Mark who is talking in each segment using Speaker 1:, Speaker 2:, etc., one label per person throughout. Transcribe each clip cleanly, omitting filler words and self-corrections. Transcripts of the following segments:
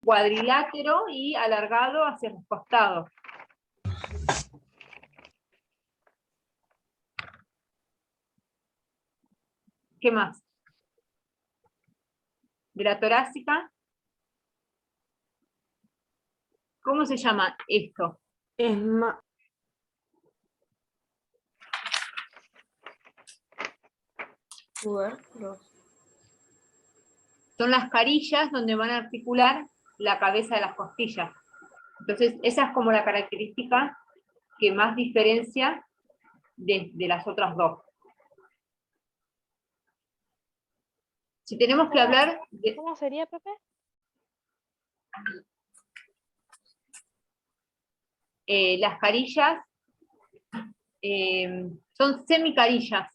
Speaker 1: cuadrilátero y alargado hacia los costados. ¿Qué más? De la torácica. ¿Cómo se llama esto?
Speaker 2: Es más...
Speaker 1: Son las carillas donde van a articular la cabeza de las costillas. Entonces, esa es como la característica que más diferencia de las otras dos. Si tenemos que hablar de...
Speaker 3: ¿Cómo sería, profe?
Speaker 1: Las carillas son semicarillas,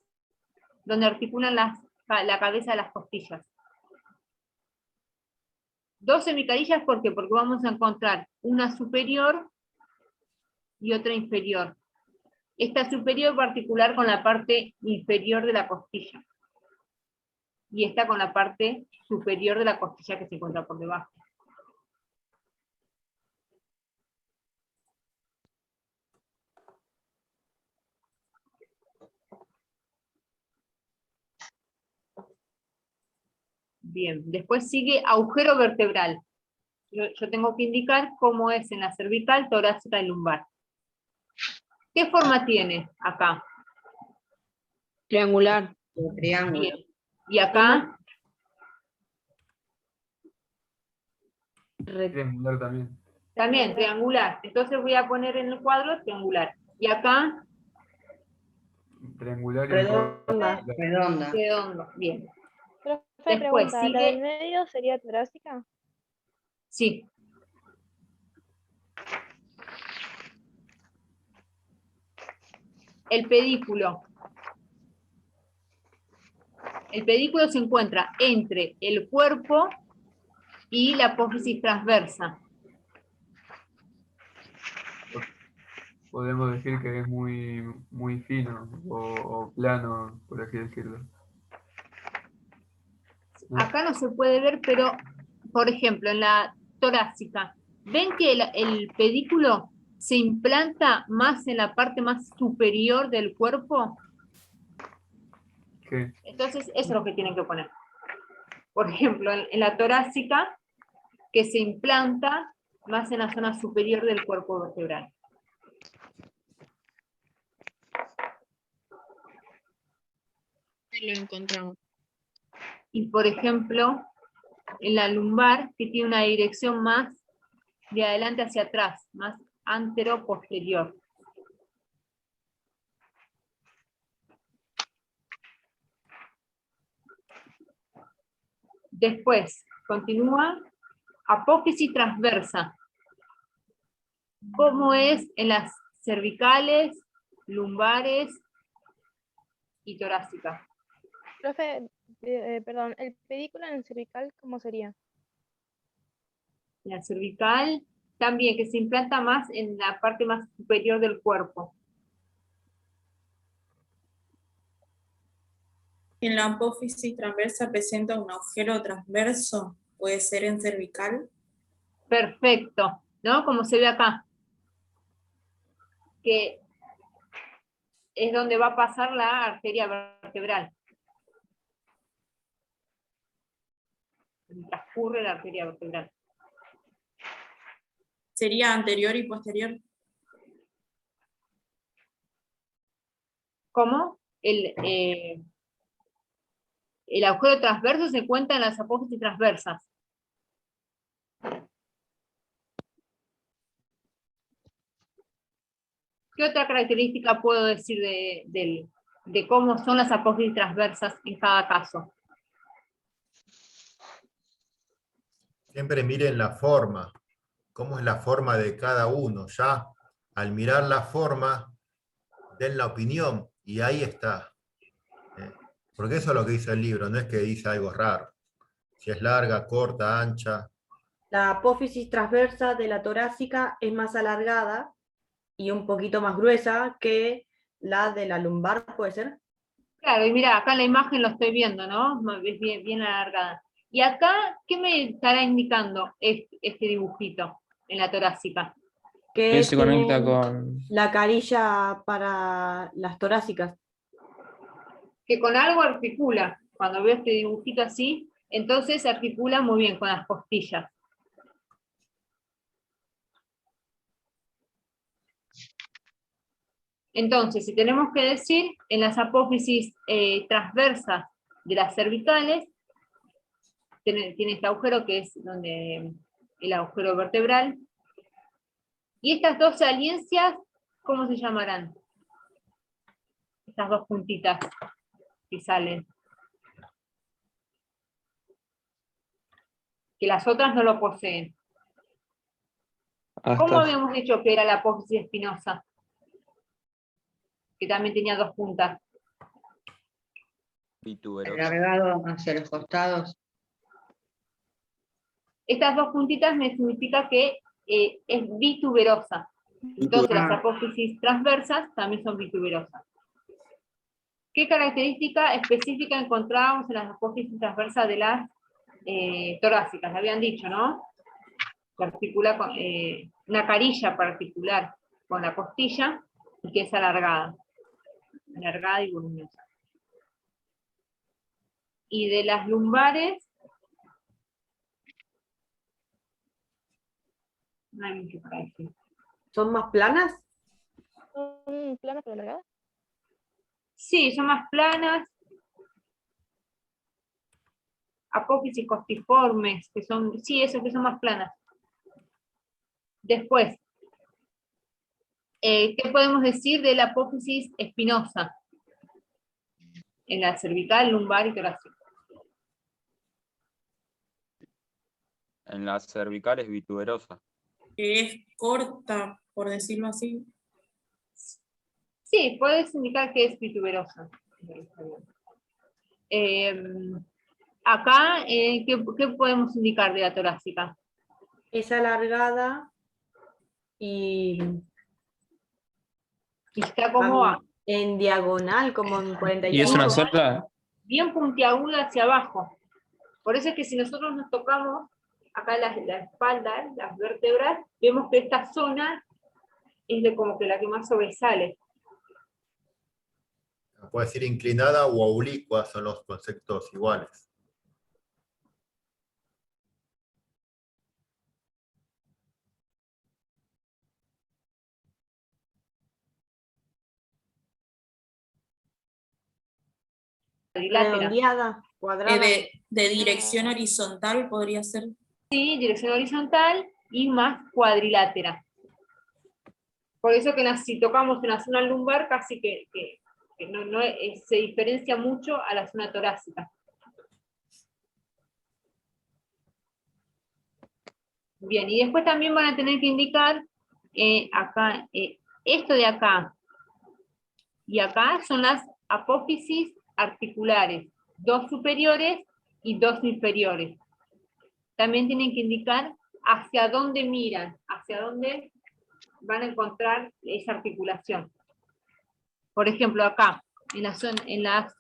Speaker 1: donde articulan la cabeza de las costillas. Dos semicarillas, ¿por qué? Porque vamos a encontrar una superior y otra inferior. Esta superior va a articular con la parte inferior de la costilla. Y esta con la parte superior de la costilla que se encuentra por debajo. Bien, después sigue agujero vertebral. Yo tengo que indicar cómo es en la cervical, torácica y lumbar. ¿Qué forma tiene acá?
Speaker 2: Triangular.
Speaker 4: Triángulo.
Speaker 1: Bien. ¿Y acá?
Speaker 5: Triangular también.
Speaker 1: También, triangular. Entonces voy a poner en el cuadro triangular. ¿Y acá?
Speaker 5: Triangular y
Speaker 2: Redonda.
Speaker 4: Redonda.
Speaker 1: Redondo. Bien.
Speaker 3: Profe,
Speaker 1: Después
Speaker 3: pregunta, ¿la
Speaker 1: sigue-
Speaker 3: del medio sería torácica?
Speaker 1: Sí. El pedículo. El pedículo se encuentra entre el cuerpo y la apófisis transversa.
Speaker 5: podemos decir que es muy fino o plano, por así decirlo. ¿No?
Speaker 1: Acá no se puede ver, pero, por ejemplo, en la torácica, ¿ven que el pedículo se implanta más en la parte más superior del cuerpo?
Speaker 5: Sí.
Speaker 1: Entonces, eso es lo que tienen que poner. Por ejemplo, en la torácica, que se implanta más en la zona superior del cuerpo vertebral.
Speaker 2: Lo encontramos.
Speaker 1: Y, por ejemplo, en la lumbar, que tiene una dirección más de adelante hacia atrás, más antero-posterior. Después, continúa, apófisis transversa. ¿Cómo es en las cervicales, lumbares y torácicas?
Speaker 3: Profe, perdón, ¿el pedículo en el cervical cómo sería?
Speaker 1: En la cervical, también, que se implanta más en la parte más superior del cuerpo.
Speaker 6: En la apófisis transversa presenta un agujero transverso, puede ser en cervical.
Speaker 1: Perfecto, ¿no? Como se ve acá. Que es donde va a pasar la arteria vertebral. Transcurre la arteria vertebral.
Speaker 6: Sería anterior y posterior.
Speaker 1: ¿Cómo? El agujero transverso se encuentra en las apófisis transversas. ¿Qué otra característica puedo decir de cómo son las apófisis transversas en cada caso?
Speaker 7: Siempre miren la forma, cómo es la forma de cada uno. Ya al mirar la forma, den la opinión y ahí está. Porque eso es lo que dice el libro, no es que dice algo raro. Si es larga, corta, ancha.
Speaker 2: La apófisis transversa de la torácica es más alargada y un poquito más gruesa que la de la lumbar, ¿puede ser?
Speaker 1: Claro, y mira, acá en la imagen lo estoy viendo, ¿no? Es bien alargada. Y acá, ¿qué me estará indicando este dibujito en la torácica?
Speaker 2: Que
Speaker 4: Que se conecta
Speaker 2: tienen
Speaker 4: con...
Speaker 2: la carilla para las torácicas.
Speaker 1: Que con algo articula. Cuando veo este dibujito así, entonces articula muy bien con las costillas. Entonces, si tenemos que decir, en las apófisis transversas de las cervicales, tiene este agujero que es donde el agujero vertebral. Y estas dos saliencias, ¿cómo se llamarán? Estas dos puntitas que salen. Que las otras no lo poseen. ¿Cómo
Speaker 4: Hasta
Speaker 1: habíamos dicho que era la apófisis espinosa? Que también tenía dos puntas.
Speaker 8: Bituberosa.
Speaker 9: Alargado hacia los costados.
Speaker 1: Estas dos puntitas me significa que es bituberosa. Entonces las apófisis transversas también son bituberosas. ¿Qué característica específica encontrábamos en las apófisis transversas de las torácicas? Habían dicho, ¿no? Que articula con, una carilla particular con la costilla y que es alargada. Alargada y voluminosa. Y de las lumbares, no hay mucho para decir.
Speaker 2: ¿Son más planas?
Speaker 3: ¿Son planas pero alargadas?
Speaker 1: Sí, son más planas. Apófisis costiformes, que son, sí, esos que son más planas. Después, ¿qué podemos decir de la apófisis espinosa? En la cervical, lumbar y torácica.
Speaker 8: En las cervicales bituberosa.
Speaker 6: Que es corta, por decirlo así.
Speaker 1: Sí, puedes indicar que es bituberosa. Acá, ¿qué podemos indicar de la torácica?
Speaker 2: Es alargada y
Speaker 1: Y está como
Speaker 2: en diagonal, como en
Speaker 4: ¿Y es
Speaker 2: 45.
Speaker 4: una sola?
Speaker 1: bien puntiaguda hacia abajo. Por eso es que si nosotros nos tocamos acá la espalda, las vértebras, vemos que esta zona es de como que la que más sobresale.
Speaker 7: Puede ser inclinada o oblicua, son los conceptos iguales.
Speaker 1: Cuadrilátera.
Speaker 2: Redondeada, cuadrada.
Speaker 6: De dirección horizontal podría ser.
Speaker 1: Sí, dirección horizontal y más cuadrilátera. Por eso que si tocamos en la zona lumbar, casi que no se diferencia mucho a la zona torácica. Bien, y después también van a tener que indicar acá, esto de acá y acá son las apófisis articulares, dos superiores y dos inferiores. También tienen que indicar hacia dónde miran, hacia dónde van a encontrar esa articulación. Por ejemplo, acá, en las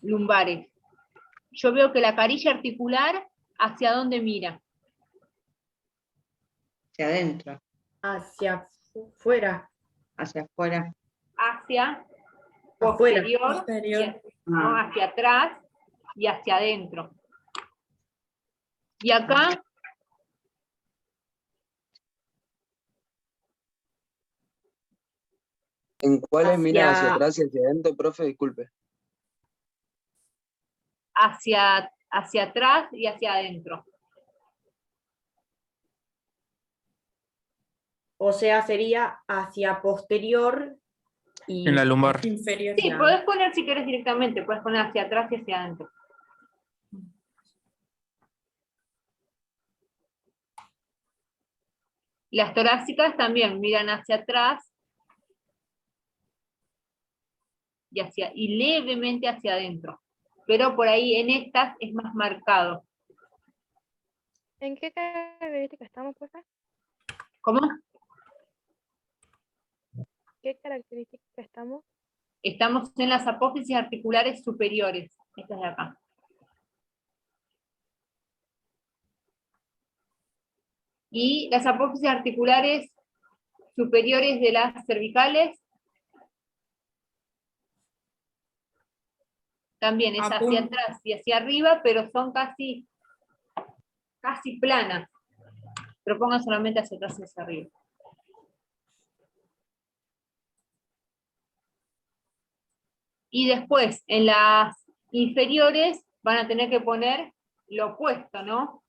Speaker 1: lumbares, yo veo que la carilla articular, ¿hacia dónde mira?
Speaker 9: Hacia adentro,
Speaker 2: Hacia afuera.
Speaker 9: hacia afuera.
Speaker 1: Hacia
Speaker 2: Afuera.
Speaker 6: Posterior.
Speaker 1: ¿no? Hacia atrás y hacia adentro. Y acá,
Speaker 10: ¿En cuáles mira hacia
Speaker 2: Hacia-
Speaker 10: atrás y hacia adentro, profe? Disculpe.
Speaker 1: hacia atrás y hacia adentro.
Speaker 2: O sea, sería hacia posterior y
Speaker 4: En la lumbar.
Speaker 6: Inferior.
Speaker 1: Sí, podés poner si querés directamente, podés poner hacia atrás y hacia adentro. Las torácicas también miran hacia atrás y levemente hacia adentro. Pero por ahí en estas es más marcado.
Speaker 3: ¿En qué característica estamos, por favor?
Speaker 1: ¿Cómo?
Speaker 3: ¿Qué característica estamos?
Speaker 1: Estamos en las apófisis articulares superiores. Estas de acá. Y las apófisis articulares superiores de las cervicales, también es hacia atrás y hacia arriba, pero son casi planas. Pero pongan solamente hacia atrás y hacia arriba. Y después, en las inferiores, van a tener que poner lo opuesto, ¿no?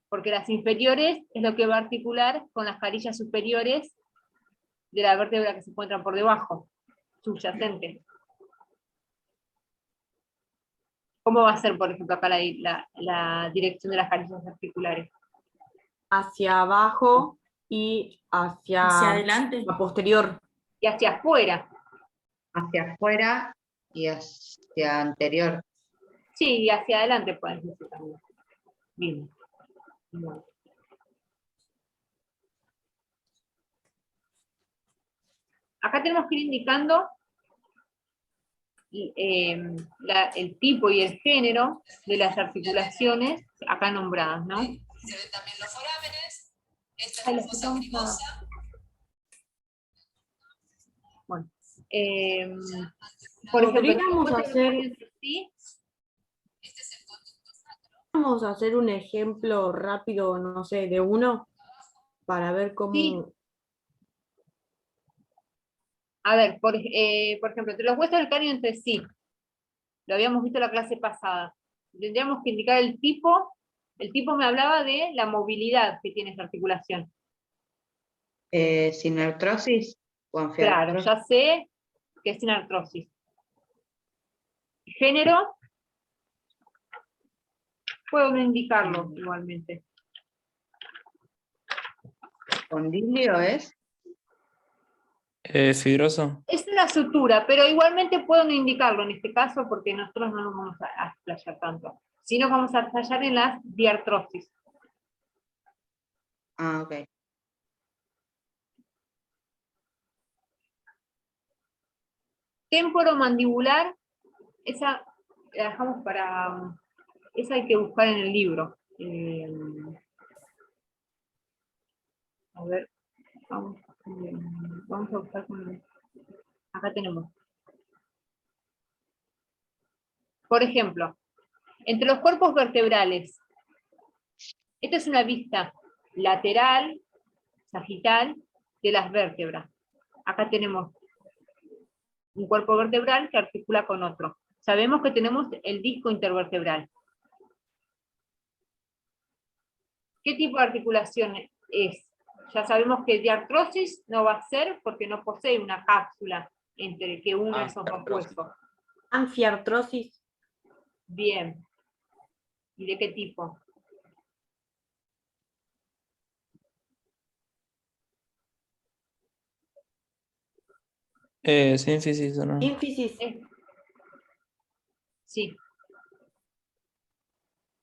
Speaker 1: Porque las inferiores es lo que va a articular con las carillas superiores de la vértebra que se encuentran por debajo, subyacente. ¿Cómo va a ser, por ejemplo, acá la dirección de las carillas articulares?
Speaker 2: Hacia abajo y
Speaker 6: Hacia
Speaker 2: hacia
Speaker 6: adelante.
Speaker 2: la posterior.
Speaker 1: Y hacia afuera.
Speaker 9: Hacia afuera y hacia anterior.
Speaker 1: Sí, y hacia adelante pueden decir también. Bien. Bueno. Acá tenemos que ir indicando el tipo y el género de las articulaciones acá nombradas, ¿no?
Speaker 4: Se ven también los forámenes. Esta es
Speaker 1: Ahí
Speaker 4: la
Speaker 1: las
Speaker 4: fosa
Speaker 1: estamos
Speaker 4: gribosa.
Speaker 1: Bueno, por ejemplo,
Speaker 2: Podríamos hacer,
Speaker 1: ¿sí?
Speaker 4: Este es el conducto sacro.
Speaker 2: vamos a hacer un ejemplo rápido, no sé, de uno, para ver cómo...
Speaker 1: Sí. A ver, por ejemplo, entre los huesos del cráneo entre sí, lo habíamos visto en la clase pasada, tendríamos que indicar el tipo me hablaba de la movilidad que tiene esa articulación.
Speaker 9: Sin artrosis o
Speaker 1: Claro,
Speaker 9: anfiartrosis.
Speaker 1: ya sé que es sin artrosis. Género, puedo no indicarlo igualmente.
Speaker 9: ¿Condilio es?
Speaker 10: Fibroso.
Speaker 1: Es una sutura, pero igualmente puedo no indicarlo en este caso porque nosotros no nos vamos a explayar tanto, sino vamos a explayar en las diartrosis.
Speaker 9: Ah, ok.
Speaker 1: Temporomandibular, esa la dejamos para... Esa hay que buscar en el libro. A ver, vamos a buscar con... Acá tenemos. Por ejemplo, entre los cuerpos vertebrales, esta es una vista lateral, sagital, de las vértebras. Acá tenemos un cuerpo vertebral que articula con otro. Sabemos que tenemos el disco intervertebral. ¿Qué tipo de articulación es? Ya sabemos que diartrosis no va a ser porque no posee una cápsula entre que une esos dos huesos.
Speaker 2: Anfiartrosis.
Speaker 1: Bien. ¿Y de qué tipo?
Speaker 10: Sínfisis o no.
Speaker 2: Sínfisis.
Speaker 1: Sí.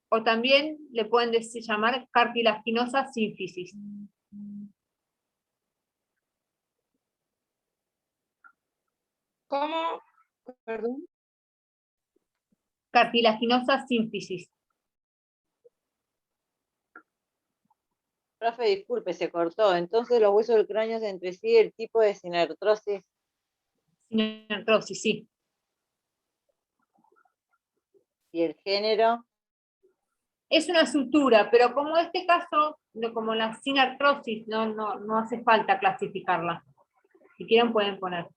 Speaker 1: O también le pueden llamar cartilaginosa sínfisis.
Speaker 3: ¿Cómo? Perdón.
Speaker 1: Cartilaginosa sínfisis.
Speaker 11: Profe, disculpe, se cortó. Entonces los huesos del cráneo entre sí, el tipo de sinartrosis.
Speaker 1: Sinartrosis, sí.
Speaker 11: ¿Y el género?
Speaker 1: Es una sutura, pero como en este caso, como la sinartrosis, no hace falta clasificarla. Si quieren pueden poner.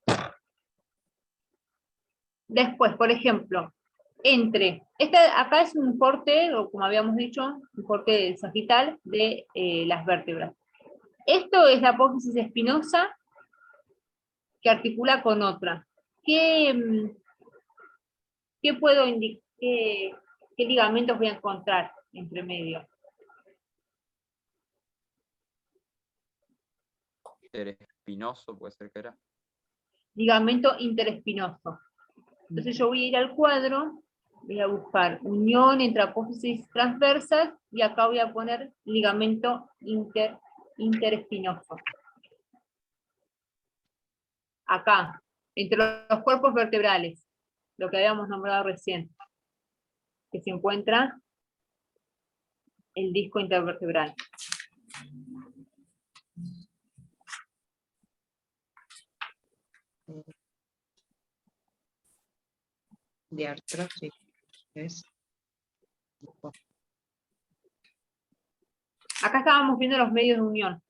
Speaker 1: Después, por ejemplo, acá es un corte, o como habíamos dicho, un corte sagital de las vértebras. Esto es la apófisis espinosa que articula con otra. ¿Qué puedo indicar? ¿Qué ligamentos voy a encontrar entre medio?
Speaker 8: Interespinoso puede ser que era.
Speaker 1: Ligamento interespinoso. Entonces yo voy a ir al cuadro, voy a buscar unión entre apófisis transversas y acá voy a poner ligamento interespinoso. Acá, entre los cuerpos vertebrales, lo que habíamos nombrado recién, que se encuentra el disco intervertebral.
Speaker 9: Diartrosis. Es.
Speaker 1: Acá estábamos viendo los medios de unión.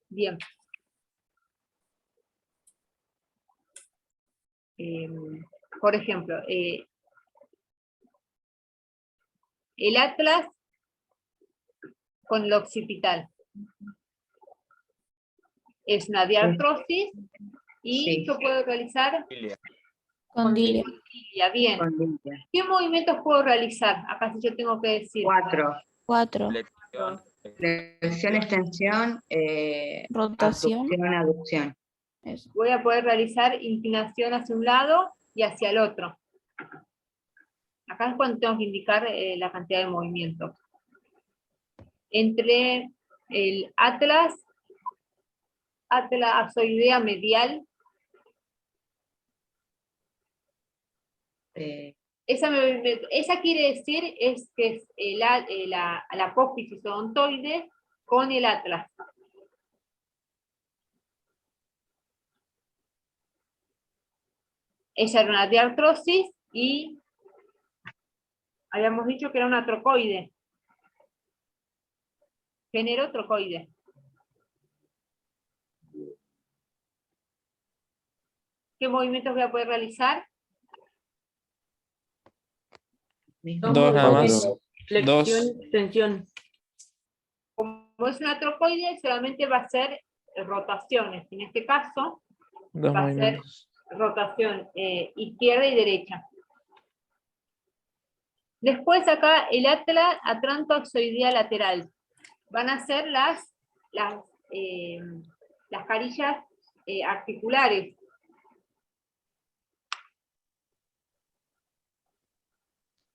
Speaker 1: Bien. Por ejemplo, el atlas con el occipital. Es una diartrosis y
Speaker 9: Sí.
Speaker 1: yo puedo realizar
Speaker 3: Condilia.
Speaker 1: condilia. Bien.
Speaker 9: Condilia.
Speaker 1: ¿Qué movimientos puedo realizar? Acá sí yo tengo que decir.
Speaker 9: 4.
Speaker 3: 4.
Speaker 8: Flexión,
Speaker 9: Flexión, extensión,
Speaker 3: Rotación.
Speaker 9: abducción, aducción.
Speaker 3: Eso.
Speaker 1: Voy a poder realizar inclinación hacia un lado y hacia el otro. Acá es cuando tengo que indicar la cantidad de movimientos. Entre el atlas atlasoidea medial, esa quiere decir es que es la apófisis odontoide con el atlas. Esa era una diartrosis y habíamos dicho que era una trocoide. Género trocoide. ¿Qué movimientos voy a poder realizar?
Speaker 2: Dos
Speaker 12: nada más.
Speaker 2: movimientos. Flexión y extensión.
Speaker 1: Como es una trocoide, solamente va a ser rotaciones. En este caso,
Speaker 12: Dos
Speaker 1: va a ser
Speaker 12: movimientos.
Speaker 1: rotación izquierda y derecha. Después acá el atlantoaxoidea lateral. Van a ser las carillas articulares.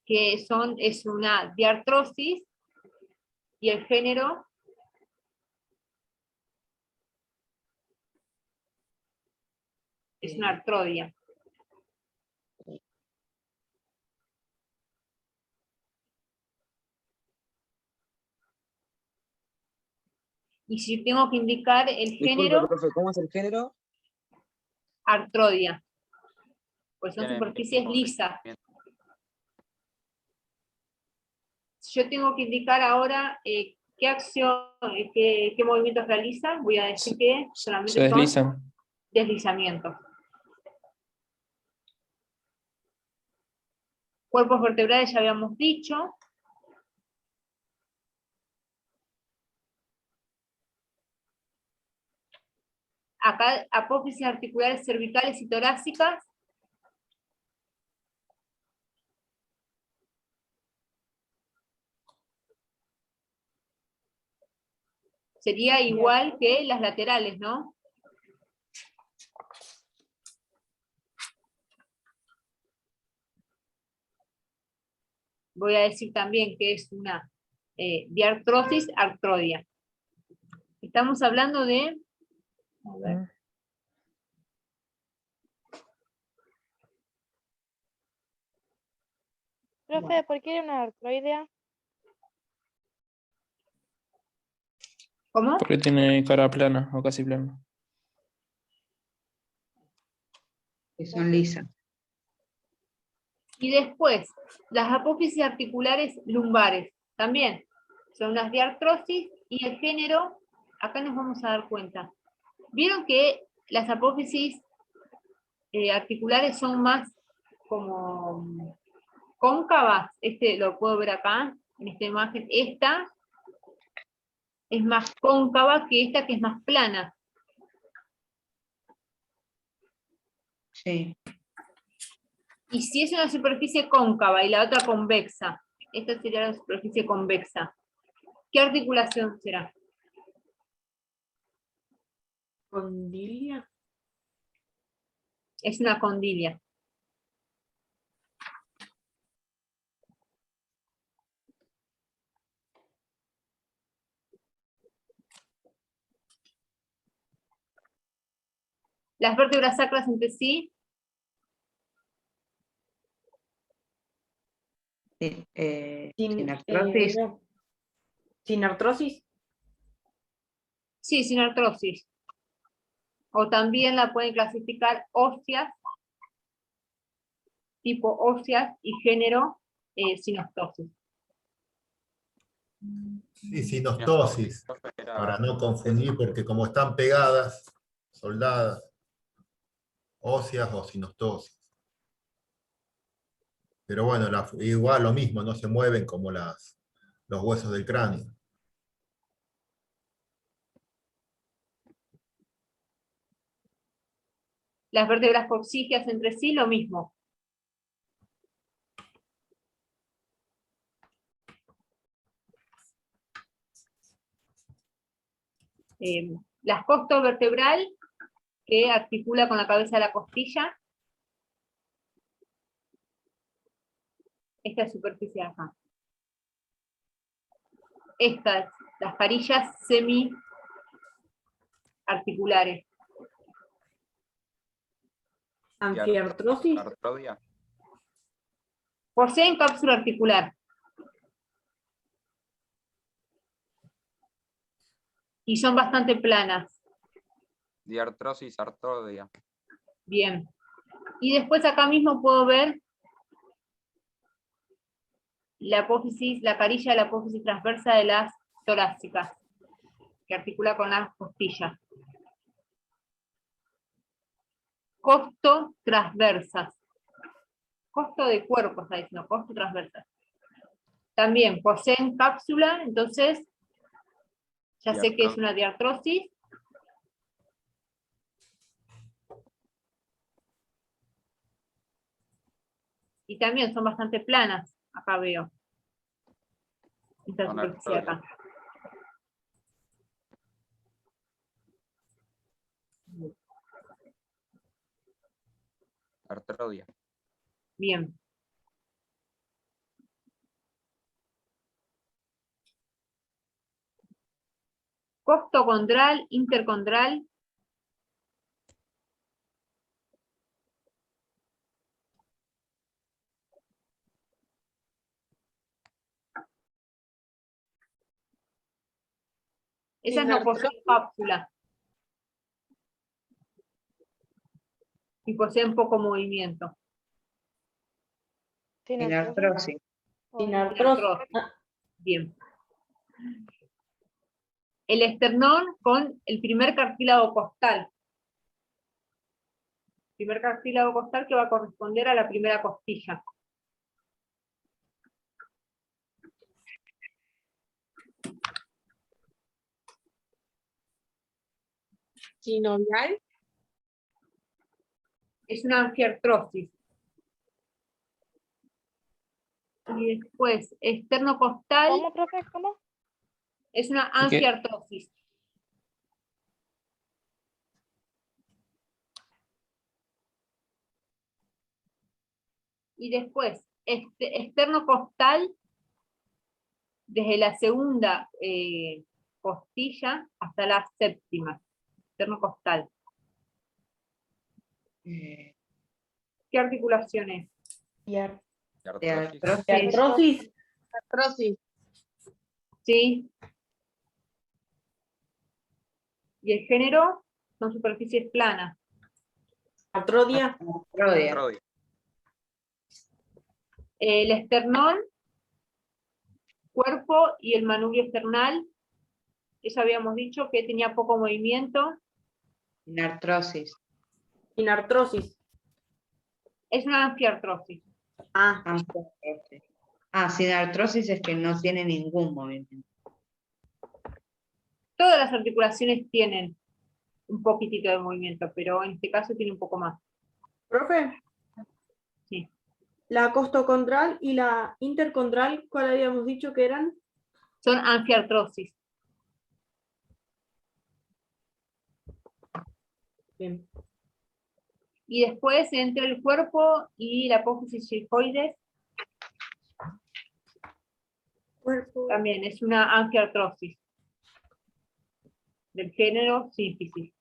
Speaker 1: Que es una diartrosis y el género es una artrodia. Y si tengo que indicar el
Speaker 10: Disculpe,
Speaker 1: género,
Speaker 10: profe, ¿cómo es el género?
Speaker 1: artrodia. Pues son
Speaker 8: tiene el
Speaker 1: superficies
Speaker 8: mismo
Speaker 1: lisas.
Speaker 8: requerimiento.
Speaker 1: Si yo tengo que indicar ahora qué acción, qué movimientos realiza, voy a decir que
Speaker 12: Se
Speaker 1: solamente son
Speaker 12: deslizan.
Speaker 1: deslizamientos. Cuerpos vertebrales ya habíamos dicho. Acá apófisis articulares cervicales y torácicas. Sería igual que las laterales, ¿no? Voy a decir también que es una diartrosis artrodia. Estamos hablando de... A ver.
Speaker 3: Profe, ¿por qué era una artroidea?
Speaker 1: ¿Cómo?
Speaker 12: Porque tiene cara plana o casi plana.
Speaker 9: Que son lisas.
Speaker 1: Y después, las apófisis articulares lumbares, también son unas diartrosis y el género, acá nos vamos a dar cuenta. Vieron que las apófisis articulares son más como cóncavas, lo puedo ver acá, en esta imagen, esta es más cóncava que esta que es más plana.
Speaker 9: Sí.
Speaker 1: Y si es una superficie cóncava y la otra convexa, esta sería la superficie convexa, ¿qué articulación será?
Speaker 2: Condilia.
Speaker 1: Es una condilia. Las vértebras sacras entre sí
Speaker 9: Sin artrosis.
Speaker 2: No. ¿Sin artrosis?
Speaker 1: Sí, sin artrosis. O también la pueden clasificar óseas, tipo óseas y género sinostosis.
Speaker 7: Sí, sinostosis, para no confundir, porque como están pegadas, soldadas, óseas o sinostosis. Pero bueno, igual lo mismo, no se mueven como los huesos del cráneo.
Speaker 1: Las vértebras coxígeas entre sí, lo mismo. La costovertebral, que articula con la cabeza de la costilla. Esta superficie de acá. Estas, las carillas semi-articulares.
Speaker 2: Anfiartrosis.
Speaker 8: Artrodia.
Speaker 1: Poseen cápsula articular. Y son bastante planas.
Speaker 8: Diartrosis, artrodia.
Speaker 1: Bien. Y después acá mismo puedo ver la apófisis, la carilla de la apófisis transversa de las torácicas, que articula con las costillas. Costo transversas. Costo de cuerpo, está diciendo, costo transversas. También poseen cápsula, entonces ya sé que es una diartrosis. Y también son bastante planas, acá veo. Esta superficie de acá.
Speaker 8: Artrodia.
Speaker 1: Bien. Costocondral, intercondral. Esas no poseen cápsula. Y poseen poco movimiento.
Speaker 9: Sin artrosis.
Speaker 2: Sin artrosis.
Speaker 1: Bien. El esternón con el primer cartílago costal. Primer cartílago costal que va a corresponder a la primera costilla.
Speaker 13: Sinovial.
Speaker 1: Es una anfiartrosis. Y después, esternocostal.
Speaker 3: ¿Cómo, profe? ¿Cómo?
Speaker 1: Es una anfiartrosis. Y después, esternocostal, desde la segunda costilla hasta la séptima. Esternocostal. ¿Qué articulación es?
Speaker 2: Artrosis.
Speaker 13: Artrosis.
Speaker 1: Sí. Y el género son superficies planas.
Speaker 2: Artrodia.
Speaker 9: Artrodia.
Speaker 1: El esternón, cuerpo y el manubrio esternal, eso habíamos dicho que tenía poco movimiento.
Speaker 9: Sin artrosis.
Speaker 2: Sin artrosis.
Speaker 1: Es una anfiartrosis.
Speaker 9: Anfiartrosis. Sin artrosis es que no tiene ningún movimiento.
Speaker 1: Todas las articulaciones tienen un poquitito de movimiento, pero en este caso tiene un poco más.
Speaker 2: ¿Profe?
Speaker 1: Sí.
Speaker 2: La costocondral y la intercondral, ¿cuál habíamos dicho que eran?
Speaker 1: Son anfiartrosis.
Speaker 2: Bien.
Speaker 1: Y después, entre el cuerpo y la apófisis xifoides, también es una anfiartrosis. Del género sífisis.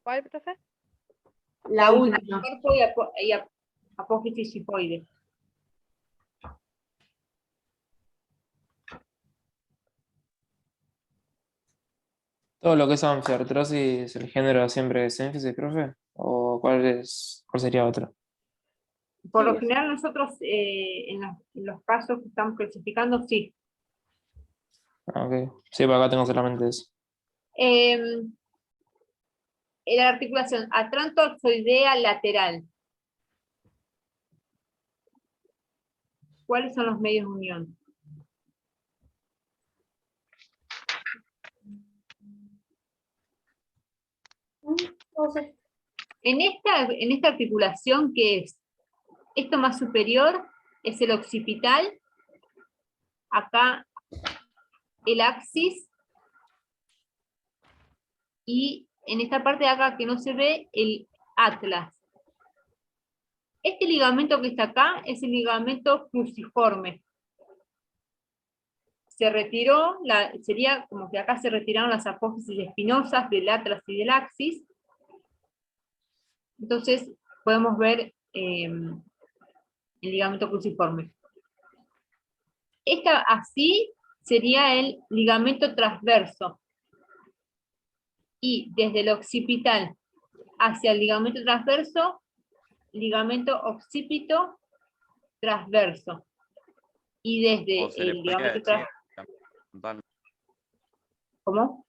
Speaker 3: ¿Cuál, profe?
Speaker 2: La última.
Speaker 1: Cuerpo y apófisis xifoides.
Speaker 12: ¿Todo lo que es anfiartrosis, el género siempre es énfasis, profe? ¿O cuál sería otro?
Speaker 1: Por
Speaker 2: Sí,
Speaker 1: lo general nosotros en los casos que estamos clasificando, sí.
Speaker 12: Ah, ok. Sí, por acá tengo solamente eso.
Speaker 1: En la articulación atrantoxoidea lateral. ¿Cuáles son los medios de unión?
Speaker 2: No sé.
Speaker 1: En esta articulación, ¿qué es? Esto más superior es el occipital, acá el axis, y en esta parte de acá que no se ve, el atlas. Este ligamento que está acá es el ligamento cruciforme. Se retiró, sería como que acá se retiraron las apófisis espinosas del atlas y del axis. Entonces podemos ver el ligamento cruciforme. Esta así sería el ligamento transverso. Y desde el occipital hacia el ligamento transverso, ligamento occipito transverso. Y desde
Speaker 8: O se le
Speaker 1: el
Speaker 8: podría
Speaker 1: ligamento
Speaker 8: decir
Speaker 1: transverso. ¿Cómo?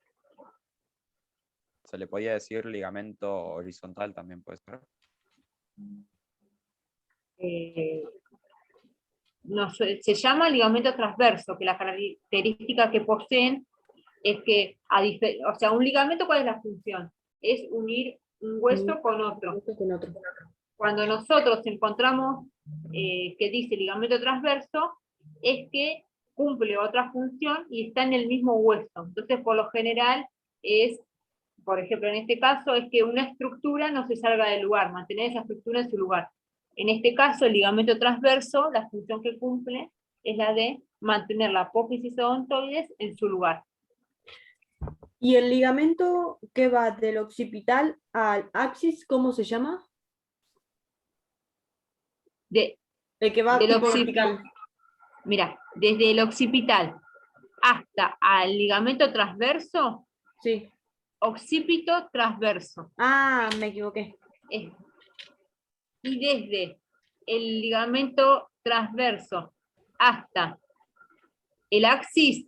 Speaker 8: se le podía decir ligamento horizontal también puede ser.
Speaker 1: No, se llama ligamento transverso, que la característica que poseen es que, o sea, un ligamento, ¿cuál es la función? Es unir un hueso con otro. Cuando nosotros encontramos que dice ligamento transverso, es que cumple otra función y está en el mismo hueso. Entonces, por lo general, es, por ejemplo, en este caso, es que una estructura no se salga del lugar, mantener esa estructura en su lugar. En este caso, el ligamento transverso, la función que cumple es la de mantener la apófisis odontoides en su lugar.
Speaker 2: ¿Y el ligamento que va del occipital al axis, cómo se llama? El que va tipo vertical.
Speaker 1: Mira, desde el occipital hasta al ligamento transverso,
Speaker 2: sí.
Speaker 1: Occipito transverso.
Speaker 2: Ah, me equivoqué.
Speaker 1: Y desde el ligamento transverso hasta el axis,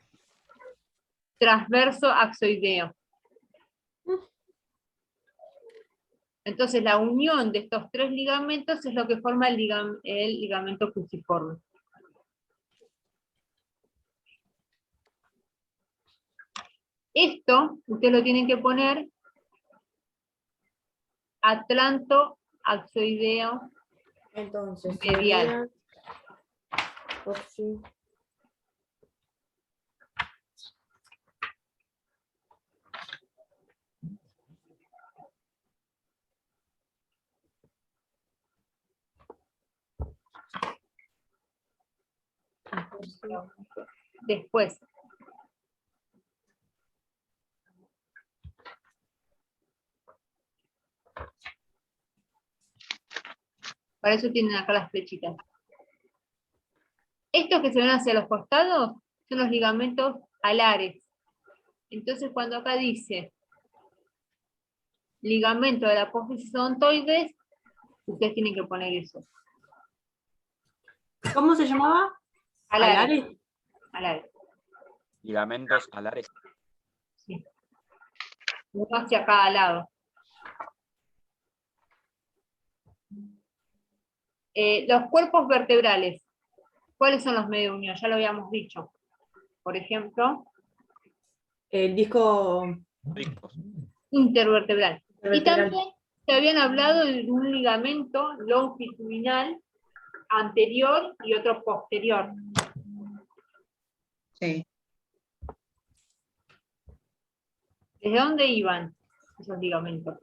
Speaker 1: transverso axoideo. Entonces la unión de estos tres ligamentos es lo que forma el ligamento cruciforme. Esto, ustedes lo tienen que poner atlanto axoideo.
Speaker 2: Entonces,
Speaker 1: medial. Después, para eso tienen acá las flechitas. Estos que se ven hacia los costados son los ligamentos alares. Entonces cuando acá dice ligamento de la apófisis odontoides, ustedes tienen que poner eso.
Speaker 2: ¿Cómo se llamaba?
Speaker 1: Alares. Alares.
Speaker 8: Ligamentos alares.
Speaker 1: Sí. Uno hacia cada lado. Los cuerpos vertebrales. ¿Cuáles son los medios de unión? Ya lo habíamos dicho. Por ejemplo,
Speaker 2: el disco
Speaker 1: intervertebral. Y también se habían hablado de un ligamento longitudinal anterior y otro posterior.
Speaker 9: Sí.
Speaker 1: ¿Desde dónde iban esos ligamentos?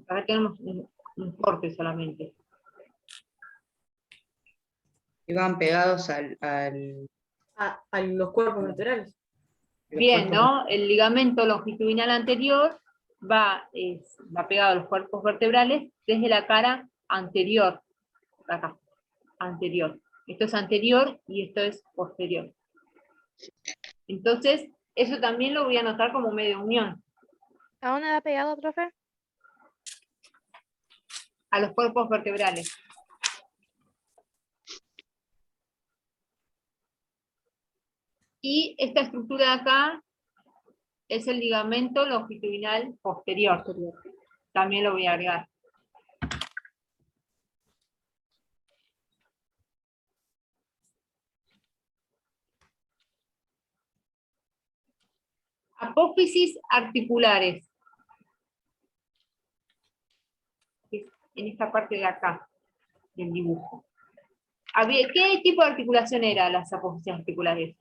Speaker 1: Acá tenemos un corte solamente.
Speaker 9: Iban pegados a
Speaker 2: los cuerpos vertebrales.
Speaker 1: Bien, ¿no? El ligamento longitudinal anterior va pegado a los cuerpos vertebrales desde la cara anterior. Acá, anterior. Esto es anterior y esto es posterior. Entonces, Eso también lo voy a anotar como medio unión.
Speaker 3: ¿A dónde va pegado, profe?
Speaker 1: A los cuerpos vertebrales. Y esta estructura de acá es el ligamento longitudinal posterior. También lo voy a agregar. Apófisis articulares. En esta parte de acá, del dibujo. ¿Qué tipo de articulación era las apófisis articulares?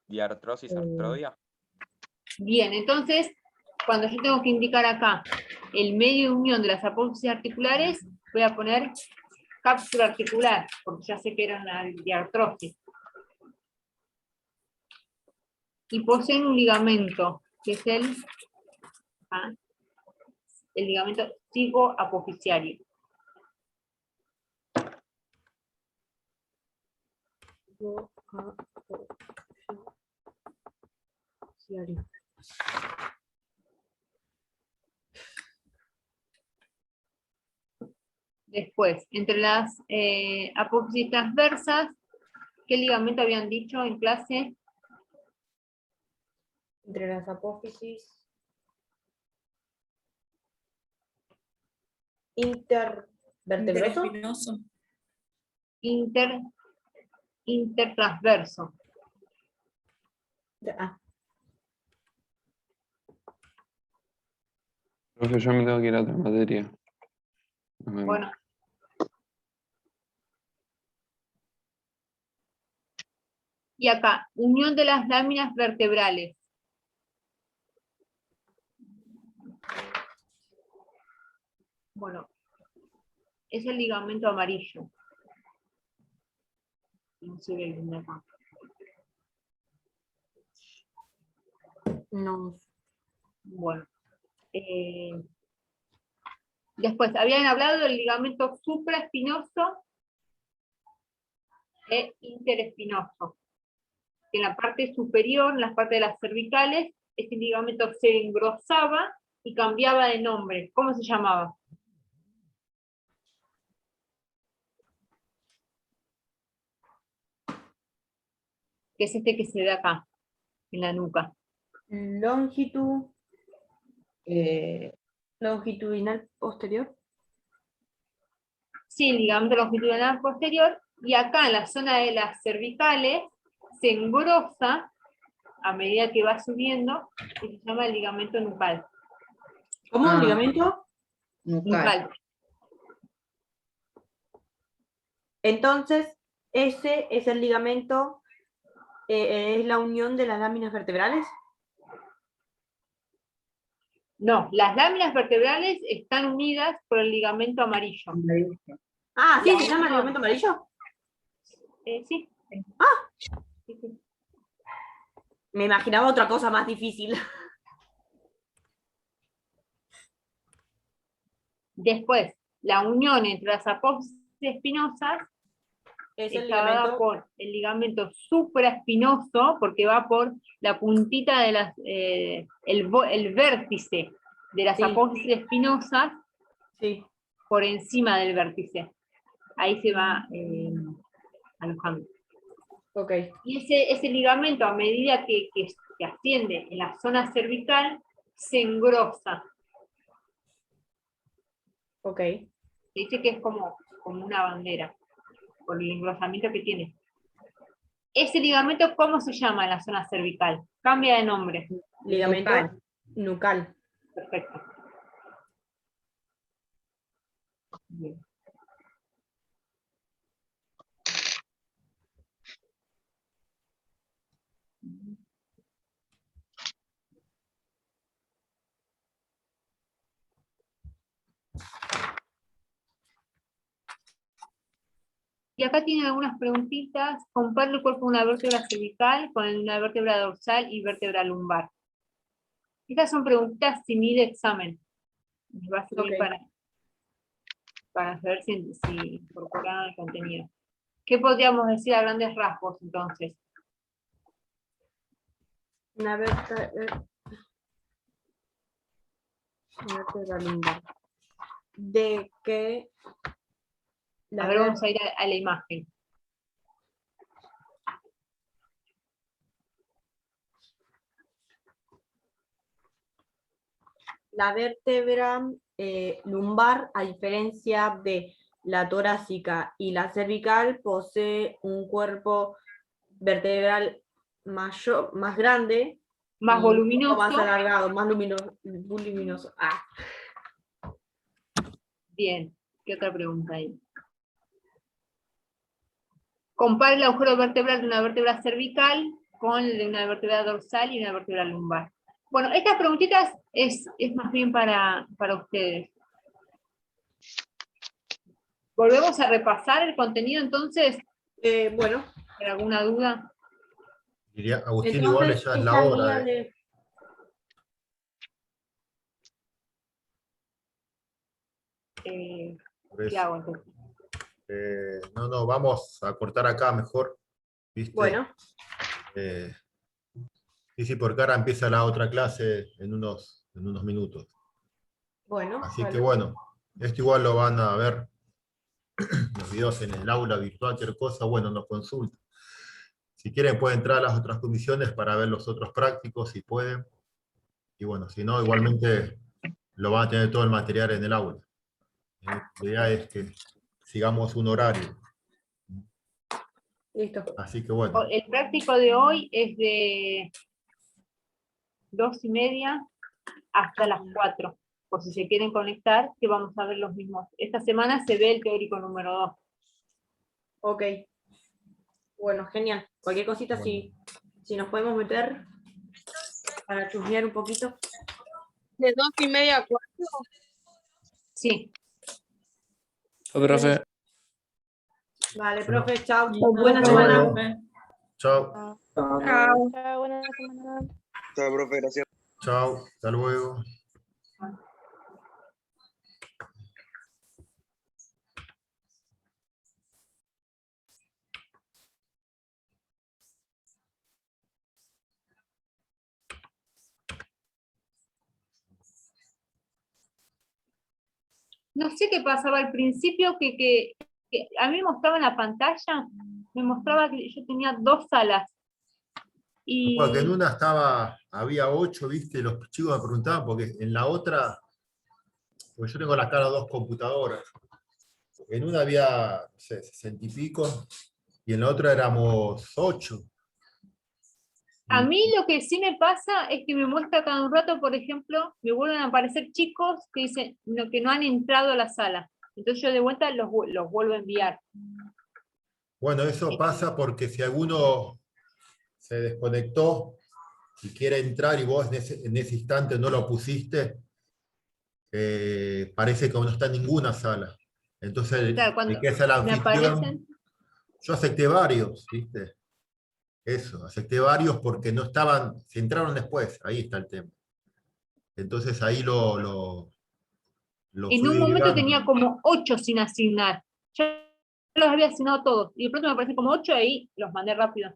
Speaker 8: Diartrosis artrodia.
Speaker 1: Bien, entonces, cuando yo tengo que indicar acá el medio de unión de las apófisis articulares, voy a poner cápsula articular, porque ya sé que era una diartrosis. Y poseen un ligamento, que es el ligamento cigoapofisiario. Después, entre las apófisis transversas, ¿qué ligamento habían dicho en clase?
Speaker 2: Entre las apófisis intervertebroso.
Speaker 1: Intertransverso.
Speaker 5: Profe, yo me tengo que ir a otra materia. Nos vemos.
Speaker 1: Bueno. Y acá, unión de las láminas vertebrales. Bueno, es el ligamento amarillo. No se ve bien acá.
Speaker 2: No.
Speaker 1: Bueno. Después, habían hablado del ligamento supraespinoso e interespinoso. En la parte superior, en la parte de las cervicales, este ligamento se engrosaba y cambiaba de nombre. ¿Cómo se llamaba? Que es este que se ve acá, en la nuca.
Speaker 2: Longitudinal posterior.
Speaker 1: Sí, el ligamento longitudinal posterior, y acá en la zona de las cervicales se engrosa a medida que va subiendo, y se llama el ligamento nucal.
Speaker 2: ¿Cómo? ¿Ligamento?
Speaker 1: Nucal.
Speaker 2: Entonces, ese es el ligamento, es la unión de las láminas vertebrales.
Speaker 1: No, las láminas vertebrales están unidas por el ligamento amarillo.
Speaker 2: Ah, ¿sí? ¿Se llama ligamento amarillo?
Speaker 1: Sí.
Speaker 2: Ah. Sí. Me imaginaba otra cosa más difícil.
Speaker 1: Después, la unión entre las apófisis espinosas está dada por el ligamento supraespinoso, porque va por la puntita de las, el vértice de las apófisis espinosas, por encima del vértice. Ahí se va alojando.
Speaker 2: Okay.
Speaker 1: Y ese ligamento, a medida que asciende en la zona cervical, se engrosa.
Speaker 2: Okay.
Speaker 1: Se dice que es como una bandera, por el engrosamiento que tiene. Ese ligamento, ¿cómo se llama en la zona cervical? Cambia de nombre.
Speaker 2: Ligamento nucal.
Speaker 1: Perfecto. Bien. Y acá tienen algunas preguntitas. Compare el cuerpo de una vértebra cervical con una vértebra dorsal y vértebra lumbar. Estas son preguntitas sin ir de examen. Les va a servir para saber si incorporaron el contenido. ¿Qué podríamos decir a grandes rasgos entonces?
Speaker 2: Una vértebra lumbar. De que
Speaker 1: A ver, vamos a ir a la imagen.
Speaker 2: la vértebra lumbar, a diferencia de la torácica y la cervical, posee un cuerpo vertebral mayor, más grande,
Speaker 1: más
Speaker 2: y
Speaker 1: voluminoso,
Speaker 2: más alargado, más voluminoso. Ah.
Speaker 1: Bien, ¿qué otra pregunta hay? Compare el agujero vertebral de una vértebra cervical con el de una vértebra dorsal y una vértebra lumbar. Bueno, estas preguntitas es más bien para ustedes. ¿Volvemos a repasar el contenido entonces?
Speaker 2: Bueno.
Speaker 1: ¿Hay alguna duda?
Speaker 7: Diría, Agustín,
Speaker 2: Entonces,
Speaker 7: igual ya es la
Speaker 2: esta
Speaker 7: hora.
Speaker 2: guía de-
Speaker 7: Por
Speaker 1: ¿Qué
Speaker 7: eso.
Speaker 1: hago entonces?
Speaker 7: No, vamos a cortar acá mejor. ¿Viste?
Speaker 2: Bueno.
Speaker 7: Sí, porque ahora empieza la otra clase en unos minutos.
Speaker 2: Bueno.
Speaker 7: Así
Speaker 2: vale.
Speaker 7: que bueno, esto igual lo van a ver los videos en el aula virtual, cualquier cosa, bueno, nos consultan. Si quieren pueden entrar a las otras comisiones para ver los otros prácticos, si pueden. Y bueno, si no, igualmente lo van a tener todo el material en el aula. La idea es que sigamos un horario.
Speaker 2: Listo.
Speaker 7: Así que bueno.
Speaker 1: El práctico de hoy es de 2:30 hasta las 4, por si se quieren conectar, que vamos a ver los mismos. Esta semana se ve el teórico número 2.
Speaker 2: Ok. Bueno, genial. Cualquier cosita, si nos podemos meter para chusmear un poquito.
Speaker 13: ¿De 2:30 a 4?
Speaker 1: Sí.
Speaker 12: Profe.
Speaker 2: Vale, profe, chao.
Speaker 6: Listo,
Speaker 2: Buena
Speaker 6: hasta
Speaker 2: semana.
Speaker 6: luego, profe.
Speaker 7: Chao.
Speaker 3: Chao, buena semana.
Speaker 10: Chao, profe, gracias.
Speaker 7: Chao. Hasta luego.
Speaker 1: No sé qué pasaba al principio, que a mí me mostraba en la pantalla, me mostraba que yo tenía 2 salas. Y
Speaker 7: Porque en una había 8, ¿viste? Los chicos me preguntaban, porque en la otra, porque yo tengo las caras 2 computadoras. En una había, no sé, 60 y pico, y en la otra éramos 8.
Speaker 1: a mí lo que sí me pasa es que me muestra cada un rato, por ejemplo, me vuelven a aparecer chicos que dicen que no han entrado a la sala. Entonces yo de vuelta los vuelvo a enviar.
Speaker 7: Bueno, eso pasa porque si alguno se desconectó y quiere entrar y vos en ese instante no lo pusiste, parece que no está en ninguna sala. Entonces,
Speaker 1: Claro, cuando
Speaker 7: el que es el
Speaker 1: me
Speaker 7: anfitrión,
Speaker 1: aparecen,
Speaker 7: yo acepté varios, ¿viste? Eso, acepté varios porque no estaban, se entraron después, ahí está el tema. Entonces ahí lo
Speaker 1: en
Speaker 7: fui
Speaker 1: un momento
Speaker 7: derivando.
Speaker 1: tenía como 8 sin asignar. Yo los había asignado todos, y de pronto me aparecen como 8 ahí los mandé rápido.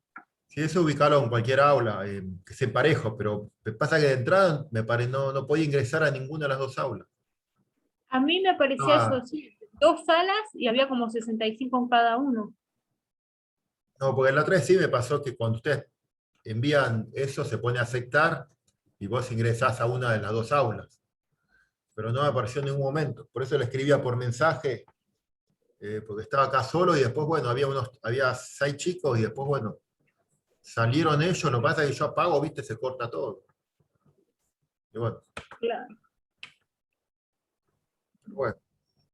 Speaker 7: Sí, eso ubicarlo en cualquier aula, que sea parejo, pero me pasa que de entrada no podía ingresar a ninguna de las 2 aulas.
Speaker 1: A mí me parecía
Speaker 7: Ah.
Speaker 1: eso, sí, 2 salas y había como 65 en cada uno.
Speaker 7: No, porque en la otra vez sí me pasó que cuando ustedes envían eso, se pone a aceptar y vos ingresás a una de las 2 aulas. Pero no me apareció en ningún momento. Por eso le escribía por mensaje, porque estaba acá solo y después, bueno, había 6 chicos y después, bueno, salieron ellos, lo que pasa es que yo apago, viste, se corta todo. Y bueno.
Speaker 1: Claro.
Speaker 7: Bueno.